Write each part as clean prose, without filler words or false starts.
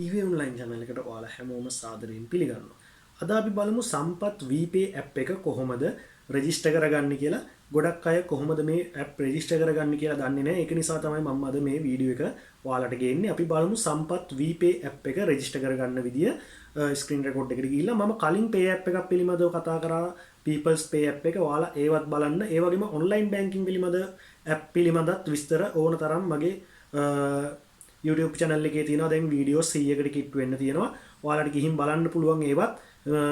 Eway online channel එකට ඔයාලා හැමෝම සාදරයෙන් පිළිගන්නවා. අද අපි බලමු සම්පත් wepay app එක කොහොමද රෙජිස්ටර් කරගන්නේ කියලා. ගොඩක් අය කොහොමද මේ app රෙජිස්ටර් කරගන්නේ කියලා දන්නේ නැහැ. ඒක නිසා තමයි මම අද මේ වීඩියෝ එක ඔයාලට ගේන්නේ. අපි බලමු සම්පත් wepay app එක රෙජිස්ටර් කරගන්න විදිය. ස්ක්‍රීන් රෙකෝඩ් එකට ගිහිල්ලා මම කලින් pay app එකක් පිළිබඳව කතා කරා. people's pay app එක ඔයාලා ඒවත් බලන්න. ඒ වගේම online banking පිළිබඳ app පිළිබඳත් විස්තර ඕන තරම් මගේ YouTube channel එකේ තියෙනවා. දැන් වීඩියෝ 100කට කිට්ටු වෙන්න තියෙනවා. ඔයාලට ගිහින් බලන්න පුළුවන් ඒවත්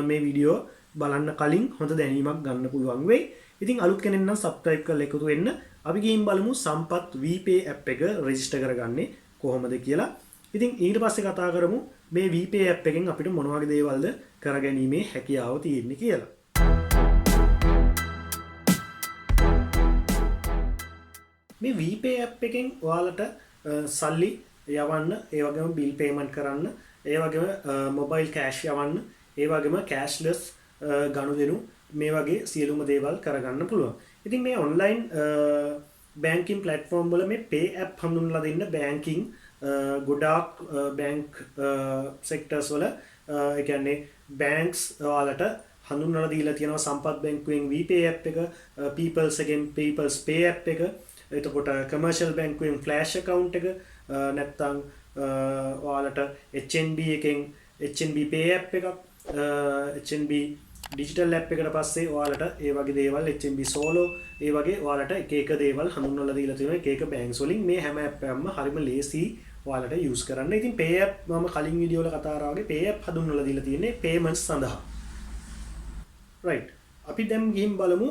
මේ වීඩියෝ බලන්න කලින් හොඳ දැනීමක් ගන්න පුළුවන් වෙයි. ඉතින් අලුත් කෙනෙක් නම් subscribe කරලා එකතු වෙන්න. අපි ගිහින් බලමු සම්පත් wepay app එක register කරගන්නේ කොහොමද කියලා. ඉතින් ඊට පස්සේ කතා කරමු මේ wepay app එකෙන් අපිට මොන වගේ දේවල්ද කරගැනීමේ හැකියාව තියෙන්නේ කියලා. මේ wepay app එකෙන් ඔයාලට සල්ලි යවන්න, ඒ වගේම bill payment කරන්න, ඒ වගේම mobile cash යවන්න, ඒ වගේම cashless ගනුදෙනු මේ වගේ සියලුම දේවල් කරගන්න පුළුවන්. ඉතින් මේ online banking platform වල මේ pay app හඳුන්වලා දෙන්න banking ගොඩාක් bank sectors වල ඒ කියන්නේ banks වලට හඳුන්වලා දීලා තියෙනවා. සම්පත් බැංකුවෙන් wepay app එක, people's එකෙන් people's pay app එක, එතකොට commercial බැංකුවෙන් flash account එක, නැත්නම් ඔයාලට HNB එකෙන් HNB pay app එකක්, HNB digital app එකට පස්සේ ඔයාලට ඒ වගේ දේවල් HNB solo ඒ වගේ ඔයාලට එක එක දේවල් හඳුන්වලා දීලා තියෙනවා. එක එක banks වලින් මේ හැම app එකක්ම හරිම ලේසි ඔයාලට use කරන්න. ඉතින් pay app මම කලින් වීඩියෝ වල කතා කරා වගේ pay app හඳුන්වලා දීලා තියෙන්නේ payments සඳහා. right. අපි දැන් ගිහින් බලමු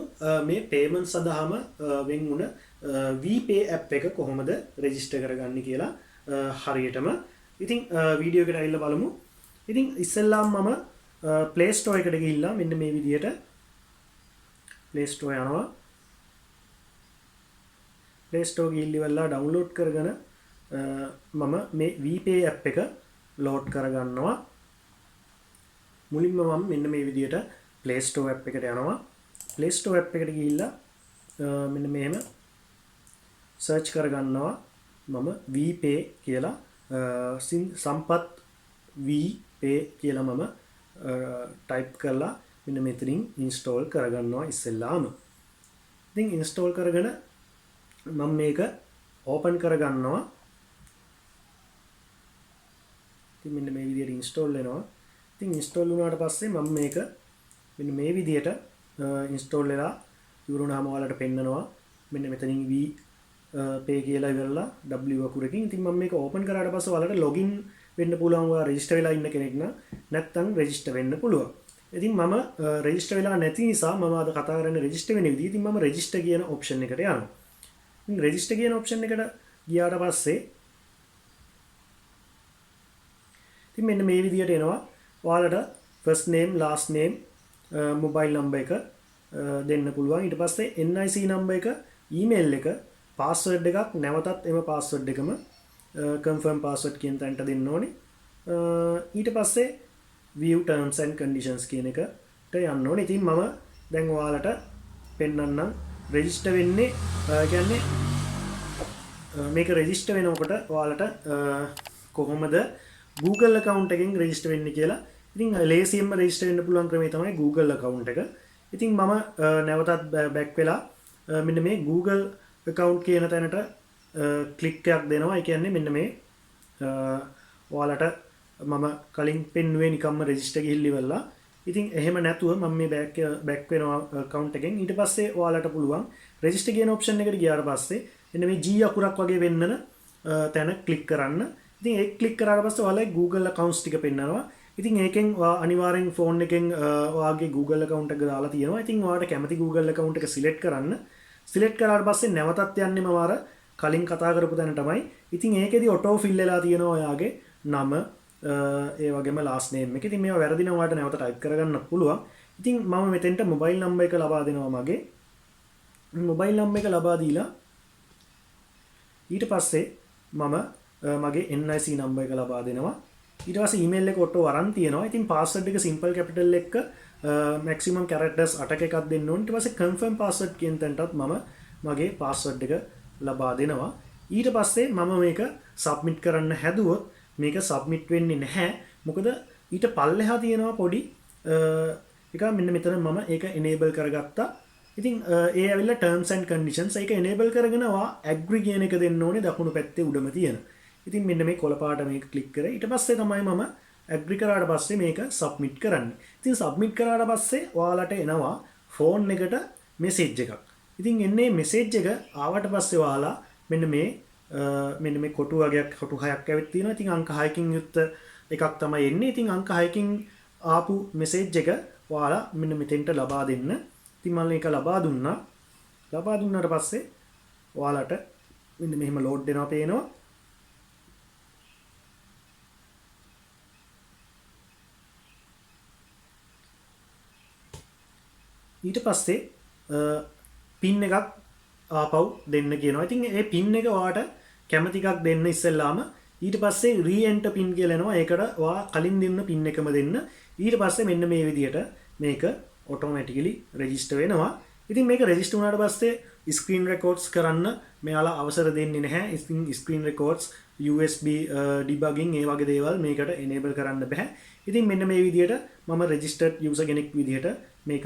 මේ payments සඳහාම වෙන් වුණ wepay app එක කොහොමද register කරගන්නේ කියලා හරියටම. ඉතින් වීඩියෝ එකට ඇවිල්ලා බලමු. ඉතින් ඉස්සෙල්ලාම මම Play Store එකට ගිහිල්ලා මෙන්න මේ විදියට Play Store යනවා. Play Store ගිහිල්ලා download කරගෙන මම මේ wepay app එක load කරගන්නවා. මුලින්ම මම මෙන්න මේ විදියට Play Store app එකට යනවා. Play Store app එකට ගිහිල්ලා මෙන්න මෙහෙම search කරගන්නවා මම wepay කියලා. සම්පත් wepay කියලා මම type කරලා මෙන්න මෙතනින් install කරගන්නවා ඉස්සෙල්ලාම. ඉතින් install කරගෙන මම මේක open කරගන්නවා. ඉතින් මෙන්න මේ විදිහට install වෙනවා. ඉතින් install වුණාට පස්සේ මම මේක මෙන්න මේ විදිහට install වෙලා ඉවරුනහම ඔයාලට පෙන්නනවා. මෙන්න මෙතනින් pay කියලා ඉවරලා w අකුරකින්. ඉතින් මම මේක open කරාට පස්සේ ඔයාලට login වෙන්න පුළුවන්. ඔයා register වෙලා ඉන්න කෙනෙක් නම් නැත්නම් register වෙන්න පුළුවන්. ඉතින් මම register වෙලා නැති නිසා මම අද කතා කරන්නේ register වෙන විදිහ. ඉතින් මම register කියන option එකට යනවා. ඉතින් register කියන option එකට ගියාට පස්සේ ඉතින් මෙන්න මේ විදිහට එනවා. ඔයාලට first name, last name, mobile number එක දෙන්න පුළුවන්. ඊට පස්සේ NIC number එක, email එක, password එකක්, නැවතත් එම password එකම confirm password කියන තැනට දෙන්න ඕනේ. ඊට පස්සේ view terms and conditions කියන එකට යන්න ඕනේ. ඉතින් මම දැන් ඔයාලට පෙන්නන්නම් register වෙන්නේ කියන්නේ මේක register වෙනකොට ඔයාලට කොහොමද Google account එකෙන් register වෙන්නේ කියලා. ඉතින් ලේසියෙන්ම register වෙන්න පුළුවන් ක්‍රමය තමයි Google account එක. ඉතින් මම නැවතත් back වෙලා මෙන්න මේ Google account කියන තැනට click එකක් දෙනවා. ඒ කියන්නේ මෙන්න මේ ඔයාලට මම කලින් පෙන්නුවේ නිකම්ම register ගිහිල්ලා ඉවරලා. ඉතින් එහෙම නැතුව මම මේ back වෙනවා account එකෙන්. ඊට පස්සේ ඔයාලට පුළුවන් register කියන option එකට ගියාට පස්සේ මෙන්න මේ G අකුරක් වගේ වෙන්නන තැන click කරන්න. ඉතින් ඒක click කරාට පස්සේ ඔයාලගේ Google accounts ටික පෙන්නනවා. ඉතින් ඒකෙන් අනිවාර්යෙන් phone එකෙන් ඔයාගේ Google account එක දාලා තියෙනවා. ඉතින් ඔයාලට කැමති Google account එක select කරන්න. select කරාට පස්සේ නැවතත් යන්නේ මම අර කලින් කතා කරපු තැන තමයි. ඉතින් ඒකෙදි auto fill වෙලා තියෙනවා ඔයාගේ නම, ඒ වගේම last name එක. ඉතින් මේවා වැරදි නම් ඔයාලට නැවත type කරගන්න පුළුවන්. ඉතින් මම මෙතෙන්ට mobile number එක ලබා දෙනවා මගේ. mobile number එක ලබා දීලා ඊට පස්සේ මම මගේ NIC number එක ලබා දෙනවා. ඊට පස්සේ email එක auto අරන් තියෙනවා. ඉතින් password එක simple capital එක maximum characters 8ක එකක් දෙන්න ඕනේ. ඊට පස්සේ confirm password කියන තැනටත් මම මගේ password එක ලබා දෙනවා. ඊට පස්සේ මම මේක submit කරන්න හැදුවොත් මේක සබ්මිට් වෙන්නේ නැහැ. මොකද ඊට පල්ලෙහා තියෙනවා පොඩි එක මෙන්න මෙතන මම ඒක enable කරගත්තා. ඉතින් ඒ ඇවිල්ලා terms and conditions ඒක enable කරගෙන agree කියන එක දෙන්න ඕනේ දකුණු පැත්තේ උඩම තියෙන. ඉතින් මෙන්න මේ කොළ පාට මේක ක්ලික් කරේ. ඊට පස්සේ තමයි මම agree කරාට පස්සේ මේක submit කරන්නේ. ඉතින් submit කරාට පස්සේ ඔයාලට එනවා phone එකට message එකක්. ඉතින් එන්නේ message එක ආවට පස්සේ ඔයාලා මෙන්න මේ කොටු වගේක් කොටු 6ක් ඇවිත් තියෙනවා. ඉතින් අංක 6කින් යුක්ත එකක් තමයි එන්නේ. ඉතින් අංක 6කින් ආපු message එක ඔයාලා මෙන්න මෙතෙන්ට ලබා දෙන්න. ඉතින් මම මේක ලබා දුන්නා. ලබා දුන්නාට පස්සේ ඔයාලට මෙන්න මෙහෙම load වෙනවා පේනවා. ඊට පස්සේ පින් එකක් ආපහු දෙන්න කියනවා. ඉතින් ඒ පින් එක ඔයාට කැමති එකක් දෙන්න ඉස්සෙල්ලාම ඊට පස්සේ re-enter pin කියලා එනවා. ඒකට ඔයා කලින් දෙන්න පින් එකම දෙන්න. ඊට පස්සේ මෙන්න මේ විදිහට මේක automatically register වෙනවා. ඉතින් මේක register වුණාට පස්සේ screen records කරන්න මෙයාලා අවසර දෙන්නේ නැහැ. ඉතින් screen records USB debugging ඒ වගේ දේවල් මේකට enable කරන්න බෑ. ඉතින් මෙන්න මේ විදිහට මම registered user කෙනෙක් විදිහට මේක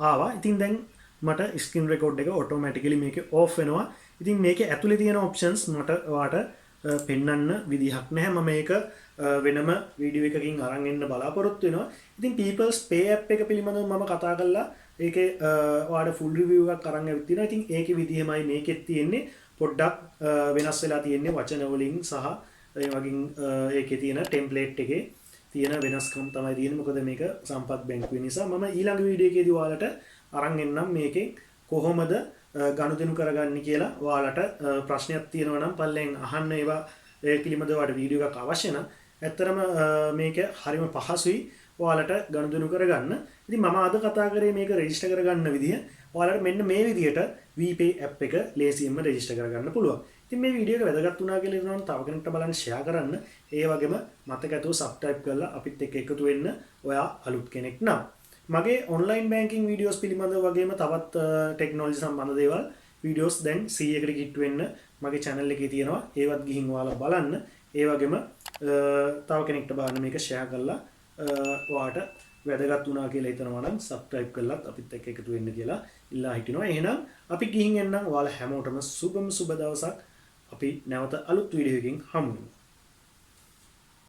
ආවා. ඉතින් දැන් මට screen record එක automatically මේකේ off වෙනවා. ඉතින් මේකේ ඇතුලේ තියෙන options මට ඔයාට පෙන්වන්න විදිහක් නැහැ. මම මේක වෙනම වීඩියෝ එකකින් අරන් එන්න බලාපොරොත්තු වෙනවා. ඉතින් people's pay app එක පිළිබඳව මම කතා කළා. ඒකේ ඔයාට full review එකක් අරන් ඇවිත් තියෙනවා. ඉතින් ඒකේ විදිහමයි මේකෙත් තියෙන්නේ. පොඩ්ඩක් වෙනස් වෙලා තියෙන්නේ වචන වලින් සහ ඒ වගේ ඒකේ තියෙන template එකේ තියෙන වෙනස්කම් තමයි තියෙන්නේ. මොකද මේක සම්පත් බැංකුවේ නිසා මම ඊළඟ වීඩියෝ එකේදී ඔයාලට අරන් එන්නම් මේකේ කොහොමද ගනුදෙනු කරගන්නේ කියලා. ඔයාලට ප්‍රශ්නයක් තියෙනවා නම් පල්ලෙන් අහන්න. ඒවා ඒ පිළිබඳව ඔයාලට වීඩියෝ එකක් අවශ්‍ය නම් ඇත්තරම මේක හරිම පහසුයි ඔයාලට ගනුදෙනු කරගන්න. ඉතින් මම අද කතා කරේ මේක රෙජිස්ටර් කරගන්න විදිය. ඔයාලට මෙන්න මේ විදියට wepay app එක ලේසියෙන්ම රෙජිස්ටර් කරගන්න පුළුවන්. ඉතින් මේ වීඩියෝ එක වැදගත් වුණා කියලා හිතනවා නම් තව කෙනෙක්ට බලන්න ෂෙයා කරන්න. ඒ වගේම මතක ඇතුව subscribe කරලා අපිත් එක්ක එකතු වෙන්න ඔයා අලුත් කෙනෙක් නම්. මගේ online banking videos පිළිබඳව වගේම තවත් technology සම්බන්ධ දේවල් videos දැන් 100කට කිට්ටු වෙන්න මගේ channel එකේ තියෙනවා. ඒවත් ගිහින් ඔයාලා බලන්න. ඒ වගේම තව කෙනෙක්ට බලන්න මේක share කරලා ඔයාට වැදගත් වුණා කියලා හිතනවා නම් subscribe කරලත් අපිත් එක්ක එකතු වෙන්න කියලා ඉල්ලා හිටිනවා. එහෙනම් අපි ගිහින් එන්නම්. ඔයාලා හැමෝටම සුබ දවසක්. අපි නැවත අලුත් වීඩියෝ එකකින් හමු වෙමු.